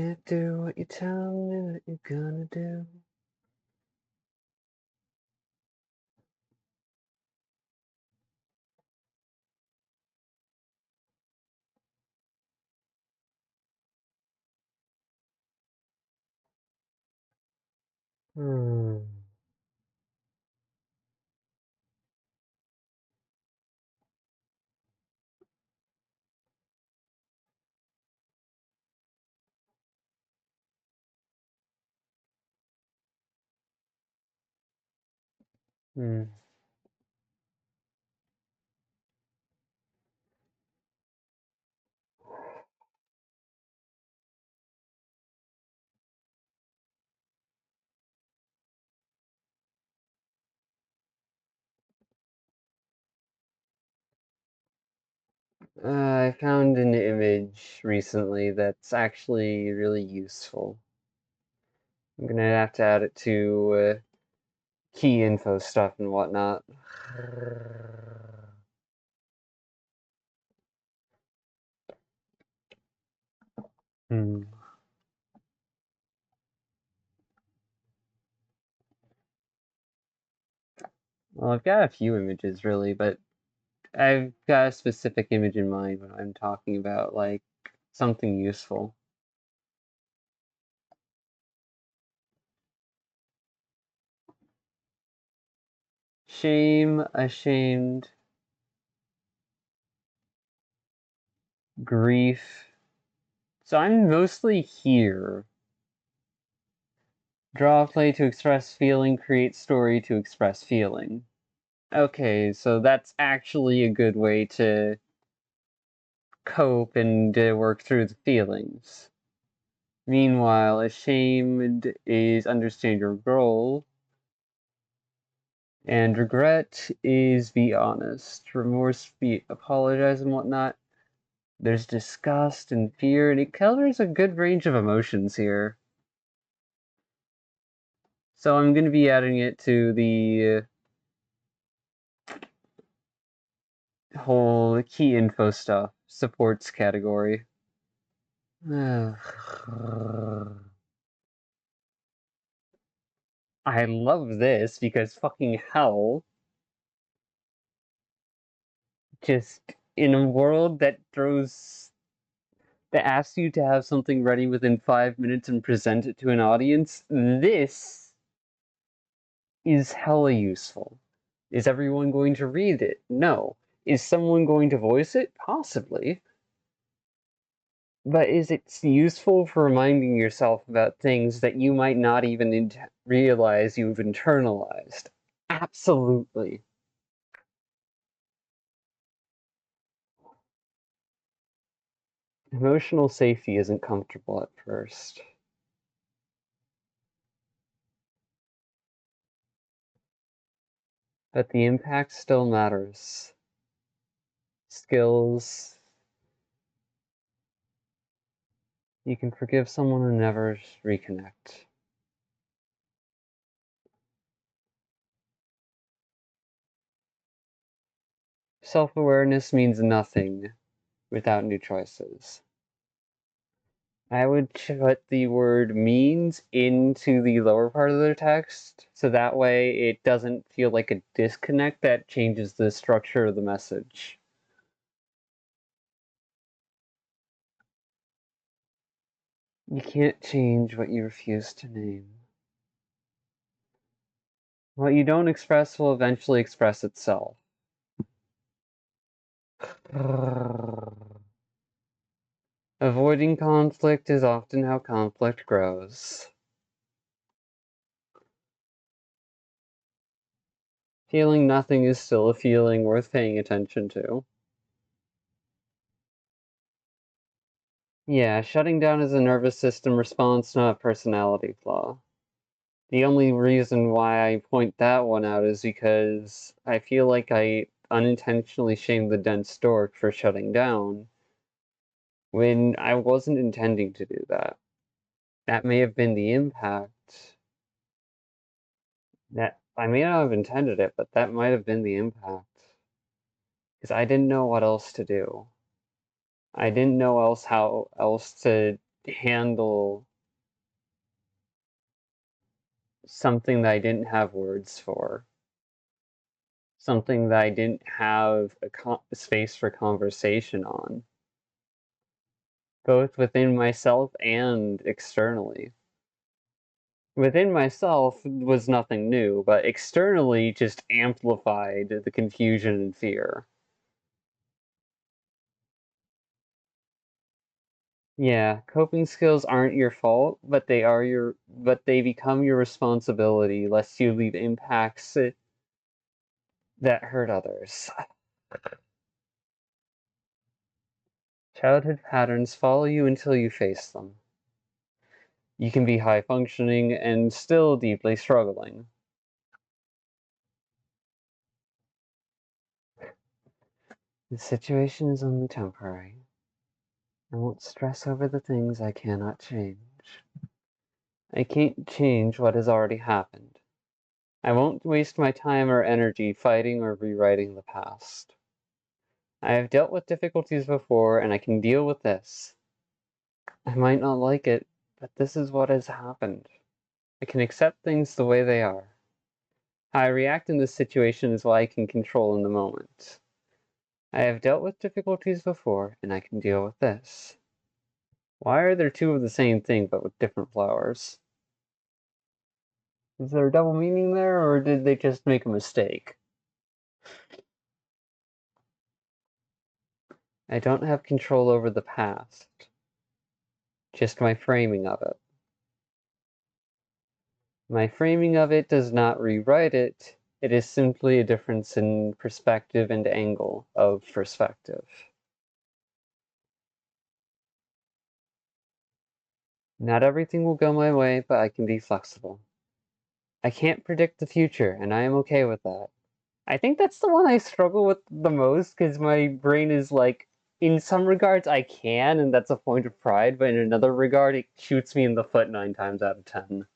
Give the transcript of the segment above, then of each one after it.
Can't do what you tell me that you're gonna do. Hmm. Hmm. I found an image recently that's actually really useful. I'm gonna have to add it to key info stuff and whatnot. Hmm. Well, I've got a few images really, but I've got a specific image in mind when I'm talking about like something useful. Shame, ashamed, grief. So I'm mostly here. Draw play to express feeling, create story to express feeling. Okay, so that's actually a good way to cope and work through the feelings. Meanwhile, ashamed is understand your goal, and regret is be honest. Remorse, be apologize and whatnot. There's disgust and fear, and it covers a good range of emotions here. So I'm going to be adding it to the whole key info stuff, supports category. I love this because fucking hell. Just in a world that asks you to have something ready within 5 minutes and present it to an audience, this is hella useful. Is everyone going to read it? No. Is someone going to voice it? Possibly. But is it useful for reminding yourself about things that you might not even realize you've internalized? Absolutely. Emotional safety isn't comfortable at first. But the impact still matters. Skills. You can forgive someone and never reconnect. Self-awareness means nothing without new choices. I would put the word means into the lower part of the text, so that way it doesn't feel like a disconnect that changes the structure of the message. You can't change what you refuse to name. What you don't express will eventually express itself. Avoiding conflict is often how conflict grows. Feeling nothing is still a feeling worth paying attention to. Yeah, shutting down is a nervous system response, not a personality flaw. The only reason why I point that one out is because I feel like I unintentionally shamed the dense dork for shutting down when I wasn't intending to do that. That may have been the impact. That I may not have intended it, but that might have been the impact. Because I didn't know what else to do. I didn't know how else to handle something that I didn't have words for. Something that I didn't have a space for conversation on. Both within myself and externally. Within myself was nothing new, but externally just amplified the confusion and fear. Yeah, coping skills aren't your fault, but they become your responsibility lest you leave impacts that hurt others. Childhood patterns follow you until you face them. You can be high functioning and still deeply struggling. The situation is only temporary. I won't stress over the things I cannot change. I can't change what has already happened. I won't waste my time or energy fighting or rewriting the past. I have dealt with difficulties before, and I can deal with this. I might not like it, but this is what has happened. I can accept things the way they are. How I react in this situation is what I can control in the moment. I have dealt with difficulties before, and I can deal with this. Why are there two of the same thing but with different flowers? Is there a double meaning there, or did they just make a mistake? I don't have control over the past, just my framing of it. My framing of it does not rewrite it, it is simply a difference in perspective and angle of perspective. Not everything will go my way, but I can be flexible. I can't predict the future, and I am okay with that. I think that's the one I struggle with the most, because my brain is like, in some regards I can, and that's a point of pride, but in another regard it shoots me in the foot 9 times out of 10.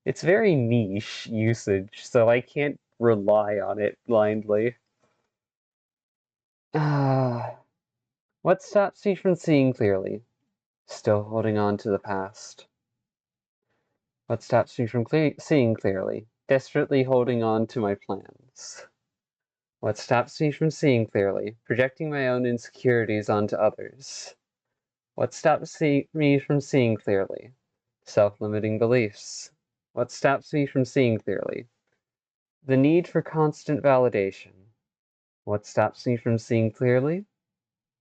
It's very niche usage, so I can't rely on it blindly. What stops me from seeing clearly? Still holding on to the past. What stops me from seeing clearly? Desperately holding on to my plans. What stops me from seeing clearly? Projecting my own insecurities onto others. What stops me from seeing clearly? Self-limiting beliefs. What stops me from seeing clearly? The need for constant validation. What stops me from seeing clearly?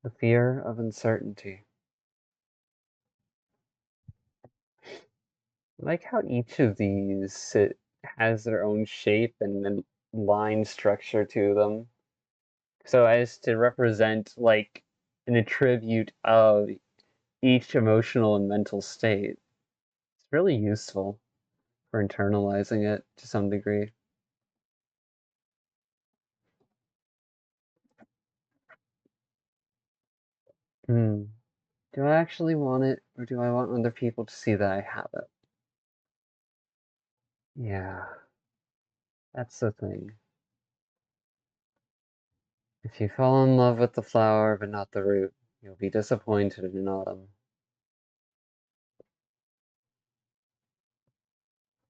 The fear of uncertainty. I like how each of these has their own shape and line structure to them. So as to represent like an attribute of each emotional and mental state. It's really useful for internalizing it to some degree. Hmm. Do I actually want it, or do I want other people to see that I have it? Yeah, that's the thing. If you fall in love with the flower but not the root, you'll be disappointed in autumn.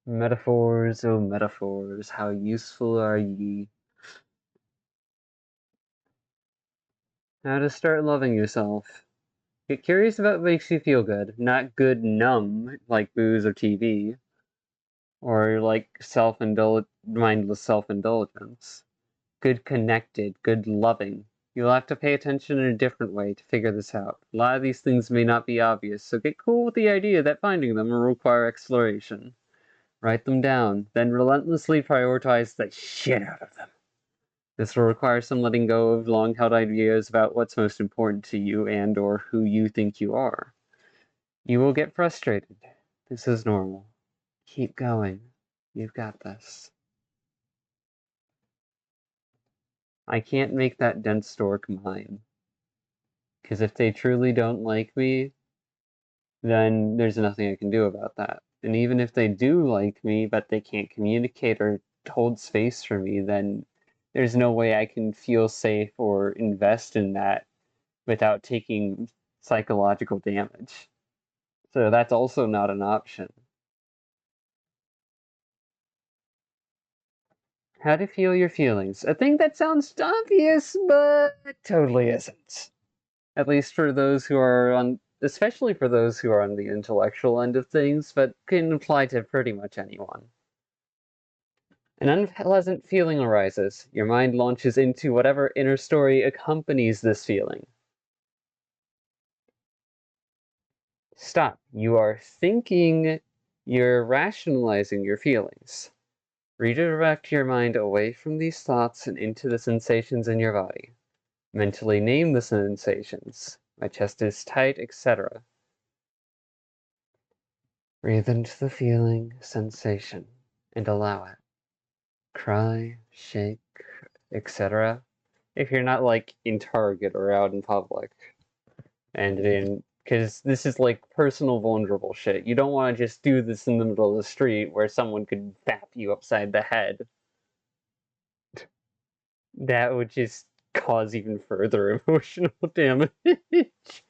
Metaphors, oh metaphors, how useful are ye? How to start loving yourself. Get curious about what makes you feel good, not good numb like booze or TV, or like mindless self-indulgence. Good connected, good loving. You'll have to pay attention in a different way to figure this out. A lot of these things may not be obvious, so get cool with the idea that finding them will require exploration. Write them down, then relentlessly prioritize the shit out of them. This will require some letting go of long-held ideas about what's most important to you and or who you think you are. You will get frustrated. This is normal. Keep going. You've got this. I can't make that dense stork mine. Because if they truly don't like me, then there's nothing I can do about that. And even if they do like me, but they can't communicate or hold space for me, then there's no way I can feel safe or invest in that without taking psychological damage. So that's also not an option. How to feel your feelings. A thing that sounds obvious, but totally isn't. At least for those who are on, especially for those who are on the intellectual end of things, but can apply to pretty much anyone. An unpleasant feeling arises. Your mind launches into whatever inner story accompanies this feeling. Stop. You are thinking, you're rationalizing your feelings. Redirect your mind away from these thoughts and into the sensations in your body. Mentally name the sensations. My chest is tight, etc. Breathe into the feeling, sensation, and allow it. Cry, shake, etc. If you're not like in Target or out in public. And in because this is like personal vulnerable shit. You don't want to just do this in the middle of the street where someone could bap you upside the head. That would just cause even further emotional damage.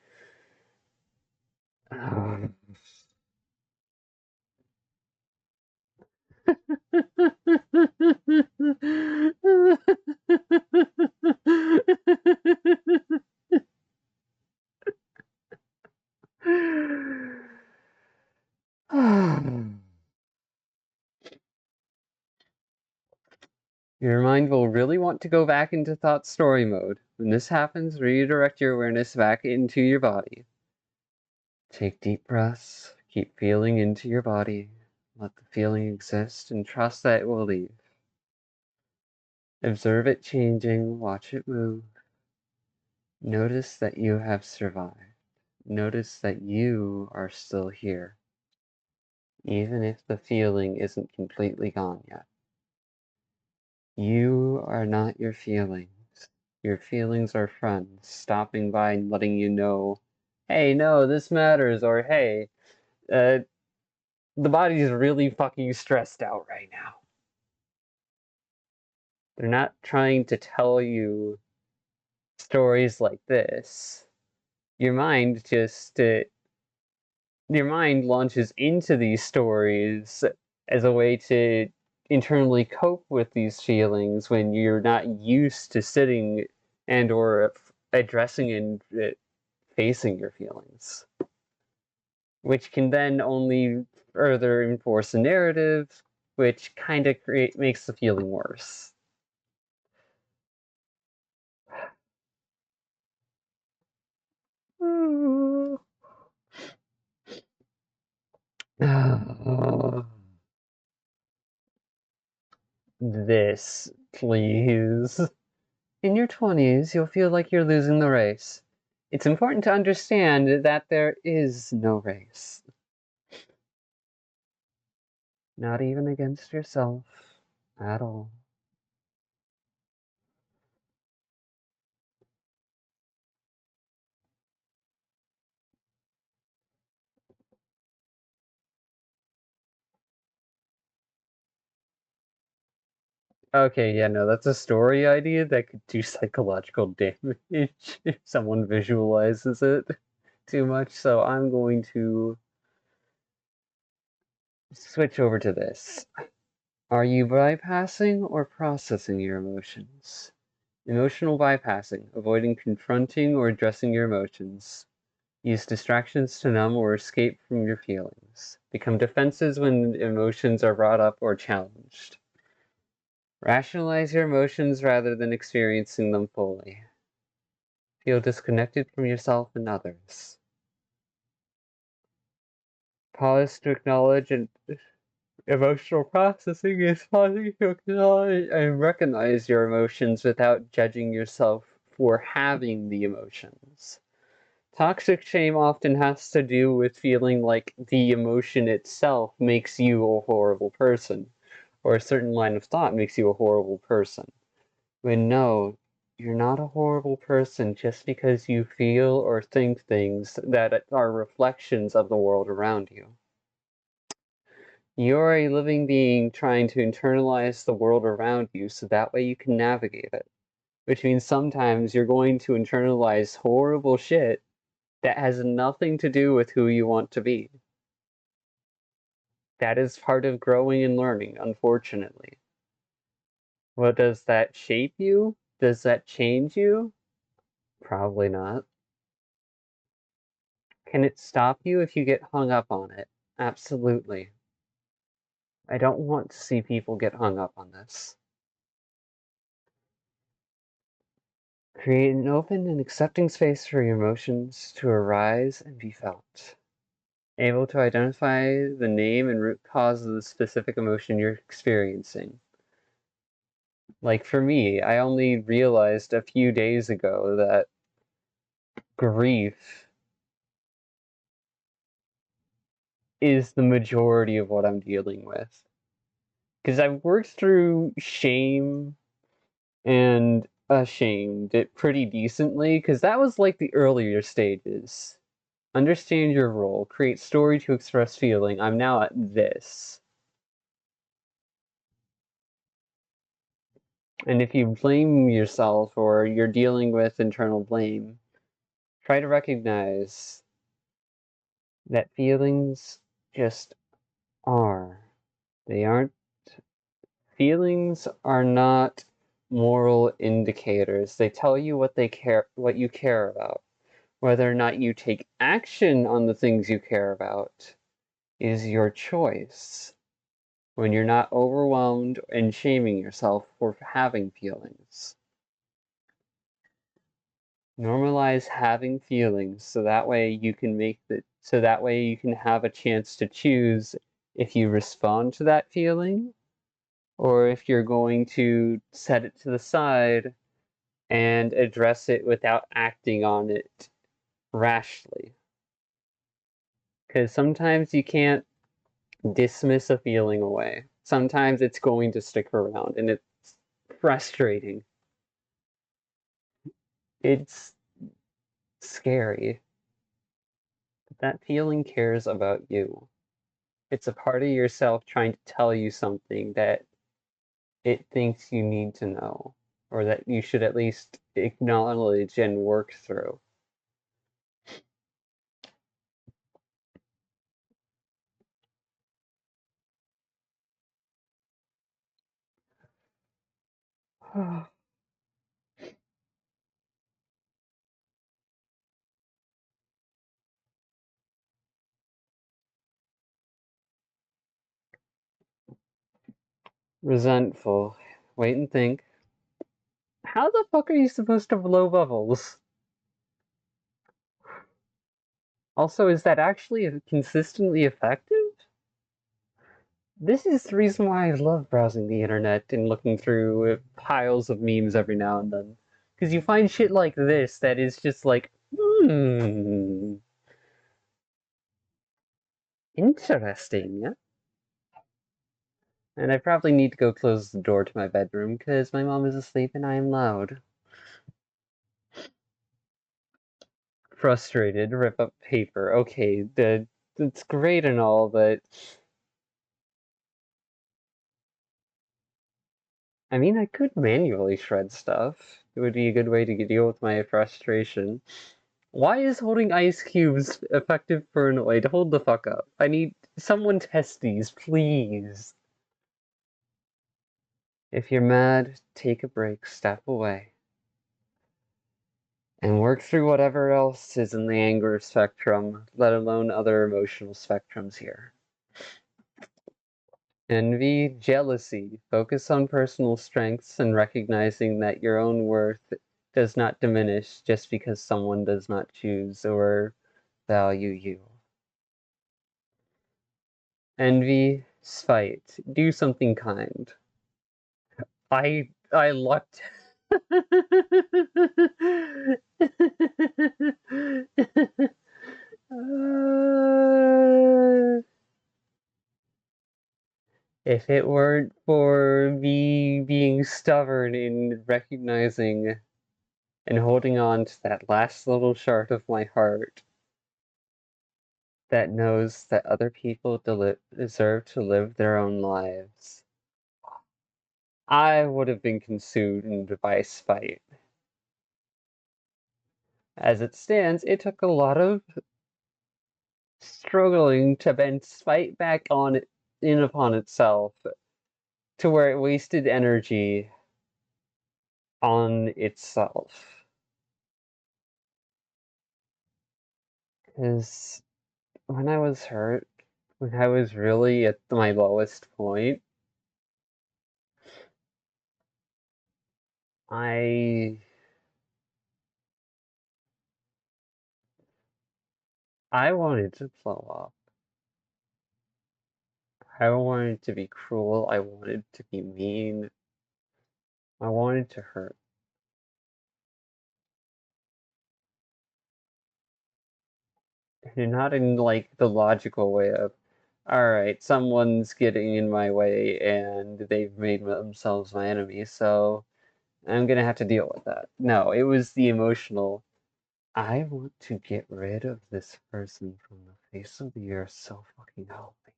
Your mind will really want to go back into thought story mode. When this happens, redirect your awareness back into your body. Take deep breaths, keep feeling into your body, let the feeling exist, and trust that it will leave. Observe it changing, watch it move. Notice that you have survived. Notice that you are still here, even if the feeling isn't completely gone yet. You are not your feelings. Your feelings are friends, stopping by and letting you know, hey, no, this matters, or hey, the body's really fucking stressed out right now. They're not trying to tell you stories like this. Your mind just, your mind launches into these stories as a way to internally cope with these feelings when you're not used to sitting and or addressing and facing your feelings, which can then only further enforce a narrative, which kind of makes the feeling worse. This, please. In your 20s, you'll feel like you're losing the race. It's important to understand that there is no race. Not even against yourself at all. Okay, yeah, no, that's a story idea that could do psychological damage if someone visualizes it too much, so I'm going to switch over to this. Are you bypassing or processing your emotions? Emotional bypassing, avoiding confronting or addressing your emotions. Use distractions to numb or escape from your feelings. Become defenses when emotions are brought up or challenged. Rationalize your emotions rather than experiencing them fully. Feel disconnected from yourself and others. Pause to acknowledge and emotional processing is pausing to acknowledge and recognize your emotions without judging yourself for having the emotions. Toxic shame often has to do with feeling like the emotion itself makes you a horrible person, or a certain line of thought makes you a horrible person. When no, you're not a horrible person just because you feel or think things that are reflections of the world around you. You're a living being trying to internalize the world around you so that way you can navigate it. which means sometimes you're going to internalize horrible shit that has nothing to do with who you want to be. That is part of growing and learning, unfortunately. Well, does that shape you? Does that change you? Probably not. Can it stop you if you get hung up on it? Absolutely. I don't want to see people get hung up on this. Create an open and accepting space for your emotions to arise and be felt. Able to identify the name and root cause of the specific emotion you're experiencing. Like for me, I only realized a few days ago that grief is the majority of what I'm dealing with. Because I've worked through shame and ashamed it pretty decently, because that was like the earlier stages. Understand your role, create story to express feeling. I'm now at this. And if you blame yourself or you're dealing with internal blame, try to recognize that feelings just are. They aren't. Feelings are not moral indicators. They tell you what you care about. Whether or not you take action on the things you care about is your choice. When you're not overwhelmed and shaming yourself for having feelings. Normalize having feelings so that way you can have a chance to choose if you respond to that feeling or if you're going to set it to the side and address it without acting on it rashly. Because sometimes you can't dismiss a feeling away. Sometimes it's going to stick around and it's frustrating. It's scary. But that feeling cares about you. It's a part of yourself trying to tell you something that it thinks you need to know, or that you should at least acknowledge and work through. Resentful. Wait and think. How the fuck are you supposed to blow bubbles? Also, is that actually consistently effective? This is the reason why I love browsing the internet and looking through piles of memes every now and then. Because you find shit like this that is just like, interesting, yeah? And I probably need to go close the door to my bedroom because my mom is asleep and I am loud. Frustrated, rip up paper. Okay, it's great and all, but I mean, I could manually shred stuff. It would be a good way to deal with my frustration. Why is holding ice cubes effective for annoyed? Hold the fuck up. I need someone test these, please. If you're mad, take a break, step away. And work through whatever else is in the anger spectrum, let alone other emotional spectrums here. Envy, jealousy. Focus on personal strengths and recognizing that your own worth does not diminish just because someone does not choose or value you. Envy, spite. Do something kind. I lucked. If it weren't for me being stubborn in recognizing and holding on to that last little shard of my heart that knows that other people deserve to live their own lives, I would have been consumed by spite. As it stands, it took a lot of struggling to bend spite back on in upon itself to where it wasted energy on itself. Because when I was hurt, when I was really at my lowest point, I I wanted to blow up. I wanted to be cruel. I wanted to be mean. I wanted to hurt. And not in like the logical way of, all right, someone's getting in my way and they've made themselves my enemy, so I'm gonna have to deal with that. No, it was the emotional. I want to get rid of this person from the face of the earth, so fucking help me.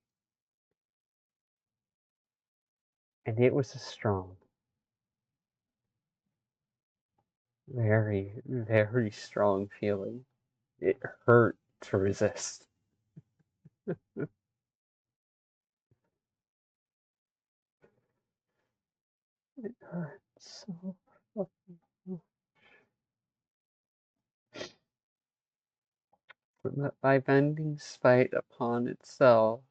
And it was a strong, very, very strong feeling. It hurt to resist. It hurt so fucking much. By bending spite upon itself,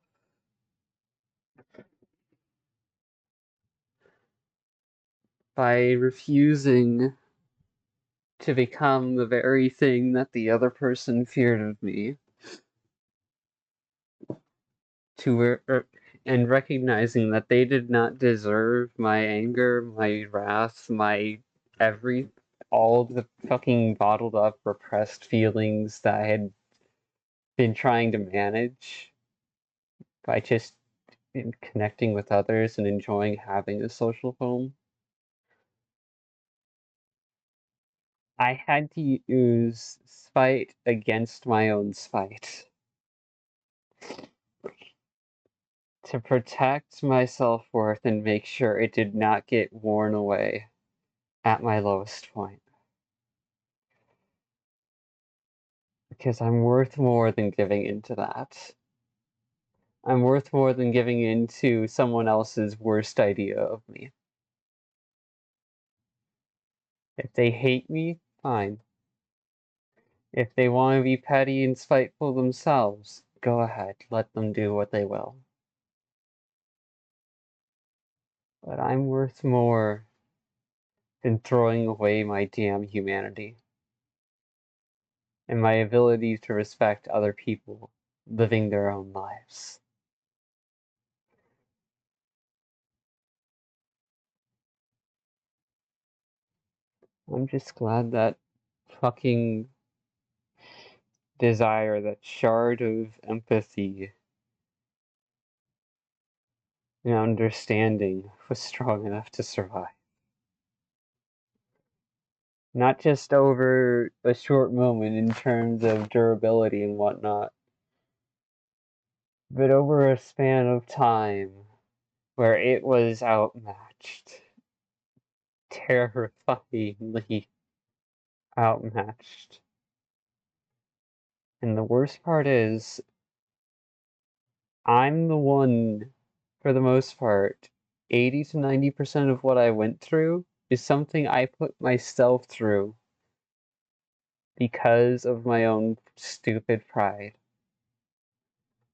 by refusing to become the very thing that the other person feared of me, to and recognizing that they did not deserve my anger, my wrath, my every all the fucking bottled up repressed feelings that I had been trying to manage by just connecting with others and enjoying having a social home. I had to use spite against my own spite to protect my self-worth and make sure it did not get worn away at my lowest point. Because I'm worth more than giving into that. I'm worth more than giving into someone else's worst idea of me. If they hate me, fine. If they want to be petty and spiteful themselves, go ahead, let them do what they will. But I'm worth more than throwing away my damn humanity and my ability to respect other people living their own lives. I'm just glad that fucking desire, that shard of empathy and understanding was strong enough to survive. Not just over a short moment in terms of durability and whatnot, but over a span of time where it was outmatched. Terrifyingly outmatched. And the worst part is, I'm the one, for the most part, 80 to 90% of what I went through is something I put myself through because of my own stupid pride.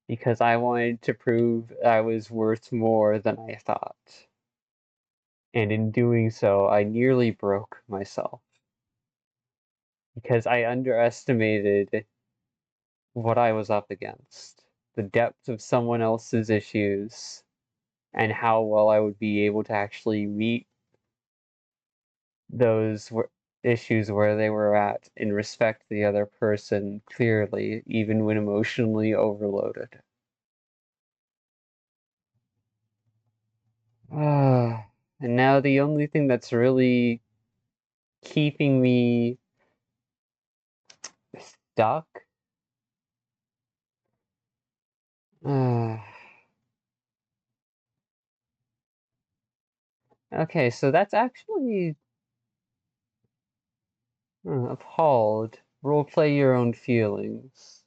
Because I wanted to prove I was worth more than I thought. And in doing so, I nearly broke myself. Because I underestimated what I was up against, the depth of someone else's issues, and how well I would be able to actually meet those issues where they were at and respect the other person clearly, even when emotionally overloaded. And now the only thing that's really keeping me stuck. Okay, so that's actually appalled. Roleplay your own feelings.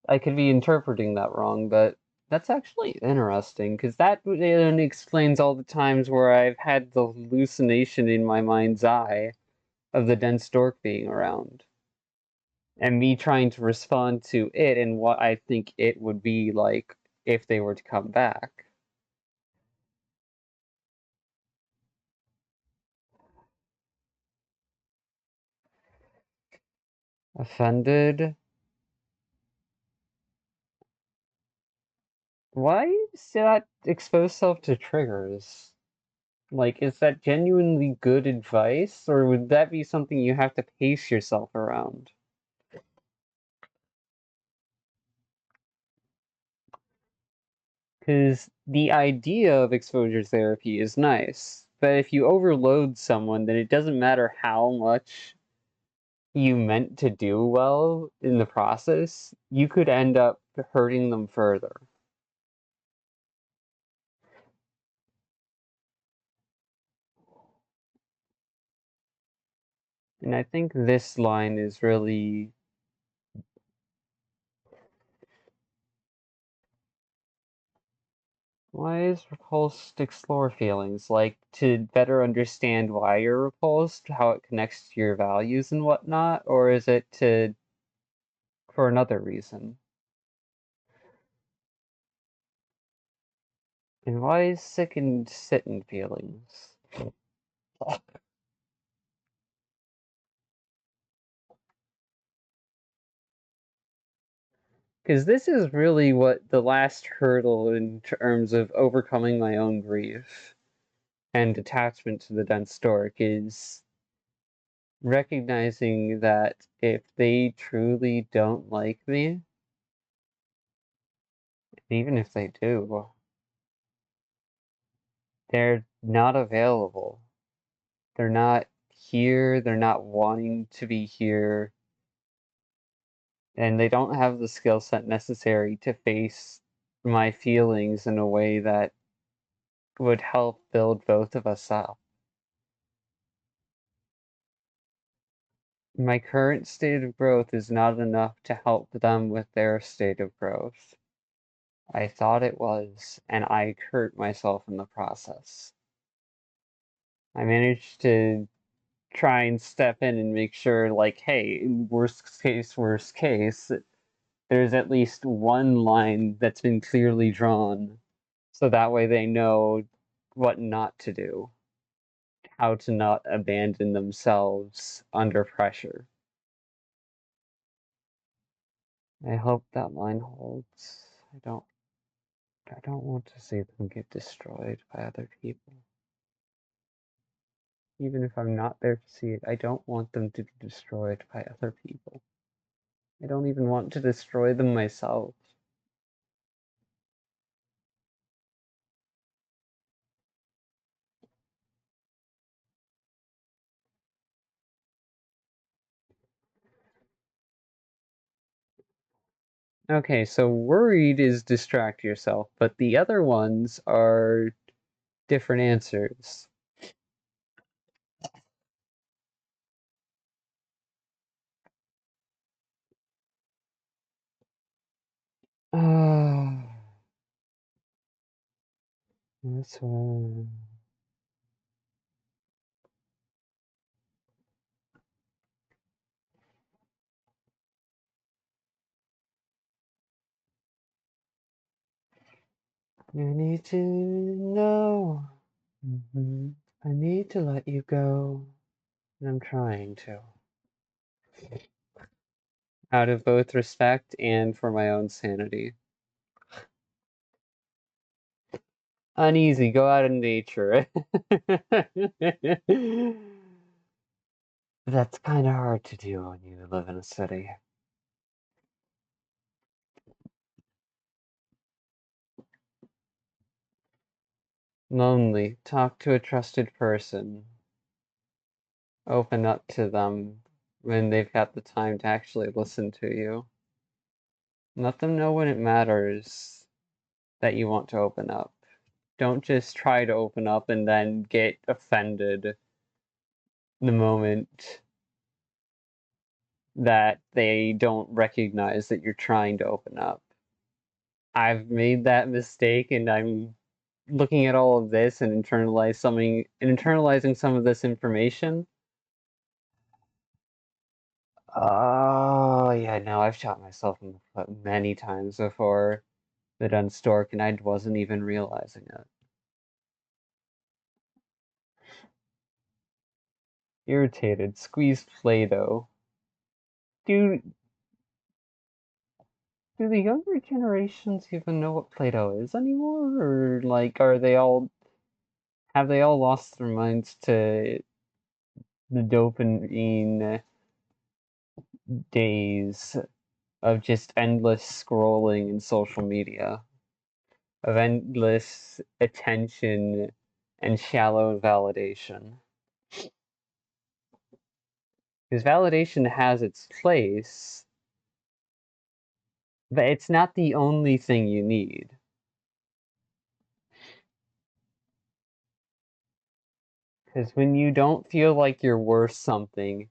I could be interpreting that wrong, but that's actually interesting, because that then explains all the times where I've had the hallucination in my mind's eye of the dense dork being around. And me trying to respond to it and what I think it would be like if they were to come back. Offended? Why does that expose self to triggers? Like, is that genuinely good advice, or would that be something you have to pace yourself around? Because the idea of exposure therapy is nice, but if you overload someone, then it doesn't matter how much you meant to do well in the process, you could end up hurting them further. And I think this line is really why is repulsed explore feelings? Like to better understand why you're repulsed, how it connects to your values and whatnot, or is it to for another reason? And why is sick and sitting feelings? Because this is really what the last hurdle in terms of overcoming my own grief and attachment to the dense dork is recognizing that if they truly don't like me, even if they do, they're not available. They're not here, they're not wanting to be here, and they don't have the skill set necessary to face my feelings in a way that would help build both of us up. My current state of growth is not enough to help them with their state of growth. I thought it was, and I hurt myself in the process. I managed to try and step in and make sure, like, hey, worst case, there's at least one line that's been clearly drawn, so that way they know what not to do, how to not abandon themselves under pressure. I hope that line holds. I don't want to see them get destroyed by other people. Even if I'm not there to see it, I don't want them to be destroyed by other people. I don't even want to destroy them myself. Okay, so worried is distract yourself, but the other ones are different answers. Ah, that's one. You need to know. I need to let you go, and I'm trying to. Out of both respect and for my own sanity. Uneasy, go out in nature. That's kind of hard to do when you live in a city. Lonely, talk to a trusted person. Open up to them when they've got the time to actually listen to you. Let them know when it matters that you want to open up. Don't just try to open up and then get offended the moment that they don't recognize that you're trying to open up. I've made that mistake, and I'm looking at all of this and internalizing some of this information. Oh yeah, no, I've shot myself in the foot many times before the Dunstork, and I wasn't even realizing it. Irritated, squeezed Play-Doh. Do do the younger generations even know what Play-Doh is anymore? Or like have they all lost their minds to the dopamine days of just endless scrolling in social media, of endless attention and shallow validation? Because validation has its place, but it's not the only thing you need. Because when you don't feel like you're worth something,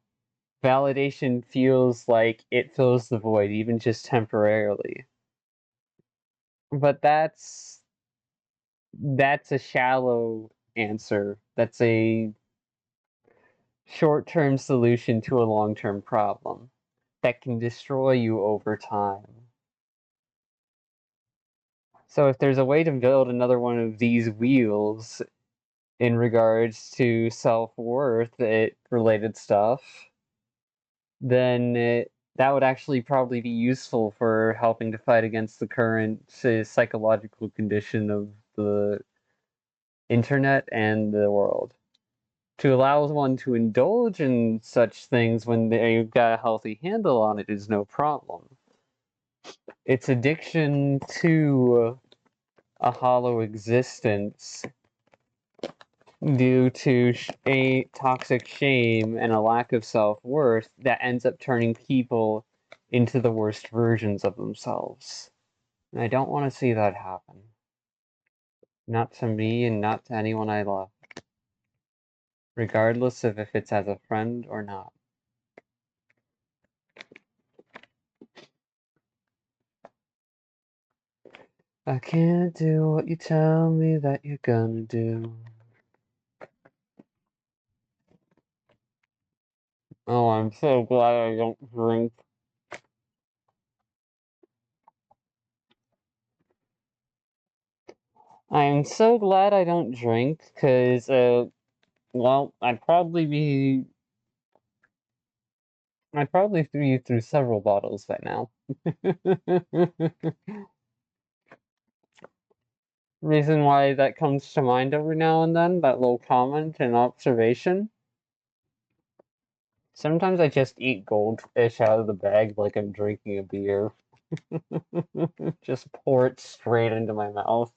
validation feels like it fills the void, even just temporarily. But that's a shallow answer. That's a short-term solution to a long-term problem that can destroy you over time. So if there's a way to build another one of these wheels in regards to self-worth related stuff, then that would actually probably be useful for helping to fight against the current psychological condition of the internet and the world. To allow one to indulge in such things when they've got a healthy handle on it is no problem. Its addiction to a hollow existence due to a toxic shame and a lack of self-worth that ends up turning people into the worst versions of themselves. And I don't want to see that happen. Not to me and not to anyone I love. Regardless of if it's as a friend or not. I can't do what you tell me that you're gonna do. Oh, I'm so glad I don't drink. I'm so glad I don't drink, because, well, I'd probably be through several bottles by now. Reason why that comes to mind every now and then, that little comment and observation. Sometimes I just eat goldfish out of the bag like I'm drinking a beer. Just pour it straight into my mouth.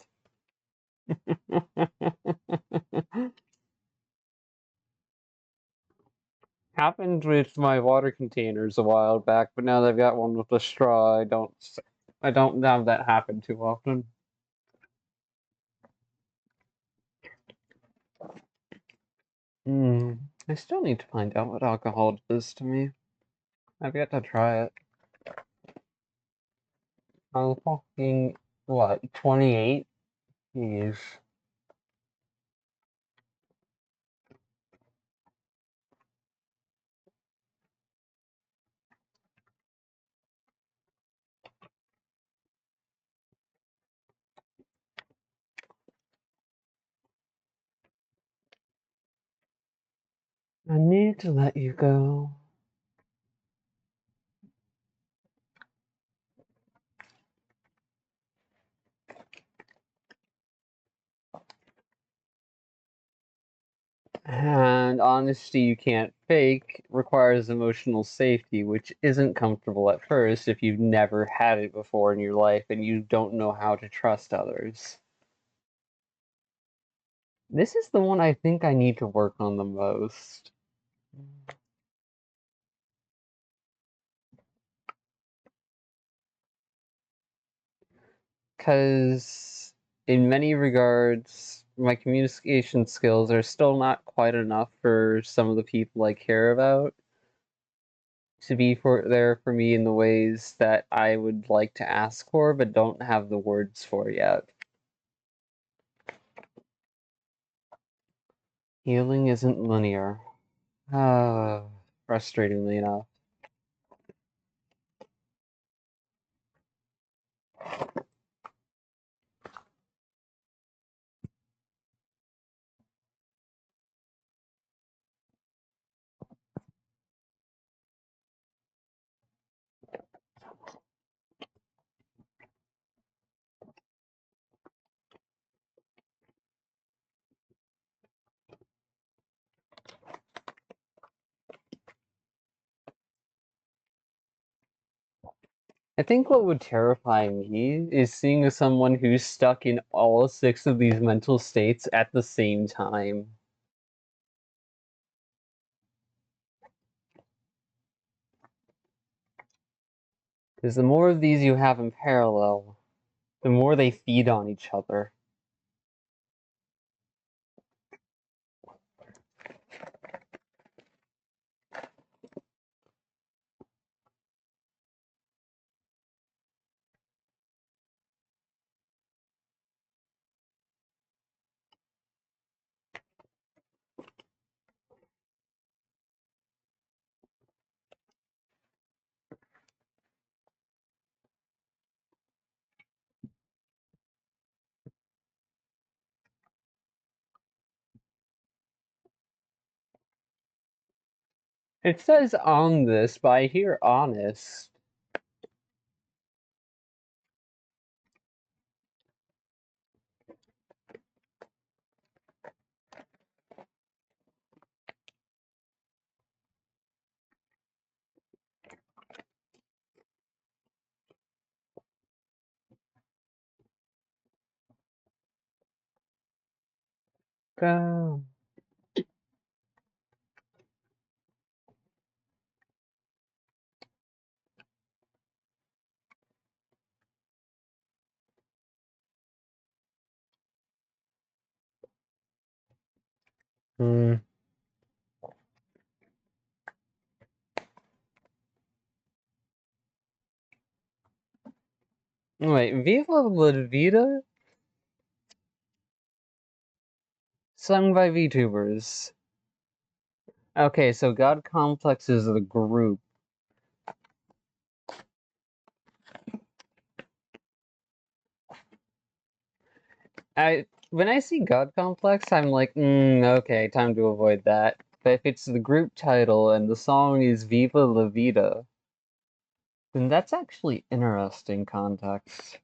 Happened with my water containers a while back, but now they've got one with a straw. I don't have that happen too often. I still need to find out what alcohol does to me. I've yet to try it. I'm fucking, what, 28? Jeez. I need to let you go. And honesty you can't fake requires emotional safety, which isn't comfortable at first if you've never had it before in your life and you don't know how to trust others. This is the one I think I need to work on the most. Because in many regards, my communication skills are still not quite enough for some of the people I care about. to be there for me in the ways that I would like to ask for, but don't have the words for yet. Healing isn't linear. Frustratingly enough. I think what would terrify me is seeing someone who's stuck in all 6 of these mental states at the same time. Because the more of these you have in parallel, the more they feed on each other. It says on this, but I hear honest. Go. Hmm. Wait, Viva La Vida? Sung by VTubers. Okay, so God Complex is the group. When I see God Complex, I'm like, okay, time to avoid that. But if it's the group title and the song is Viva La Vida, then that's actually interesting context.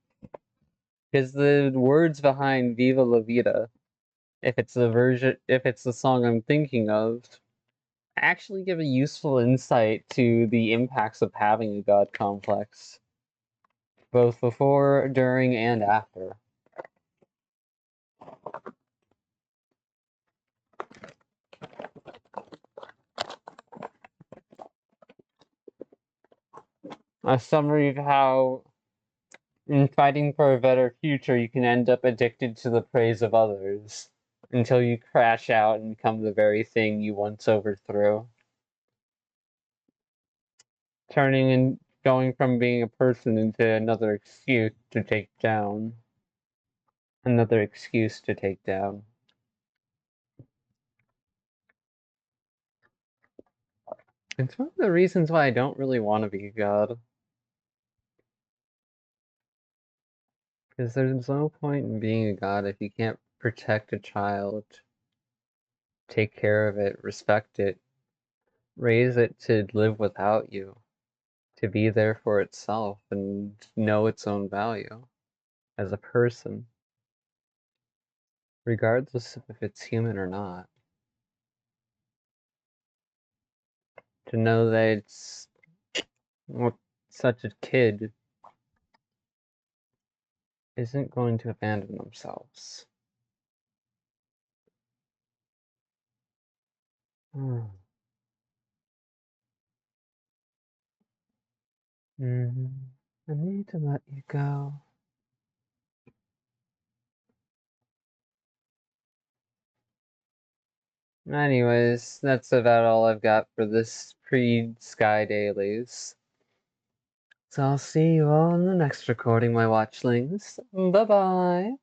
Because the words behind Viva La Vida, if it's the song I'm thinking of, actually give a useful insight to the impacts of having a God complex, both before, during, and after. A summary of how, in fighting for a better future, you can end up addicted to the praise of others until you crash out and become the very thing you once overthrew. Turning and going from being a person into another excuse to take down. Another excuse to take down. It's one of the reasons why I don't really want to be God. Because there's no point in being a god if you can't protect a child, take care of it, respect it, raise it to live without you, to be there for itself and know its own value as a person, regardless of if it's human or not. To know that it's such a kid isn't going to abandon themselves. I need to let you go. Anyways, that's about all I've got for this pre-Sky Dailies. So I'll see you all in the next recording, my watchlings. Bye-bye!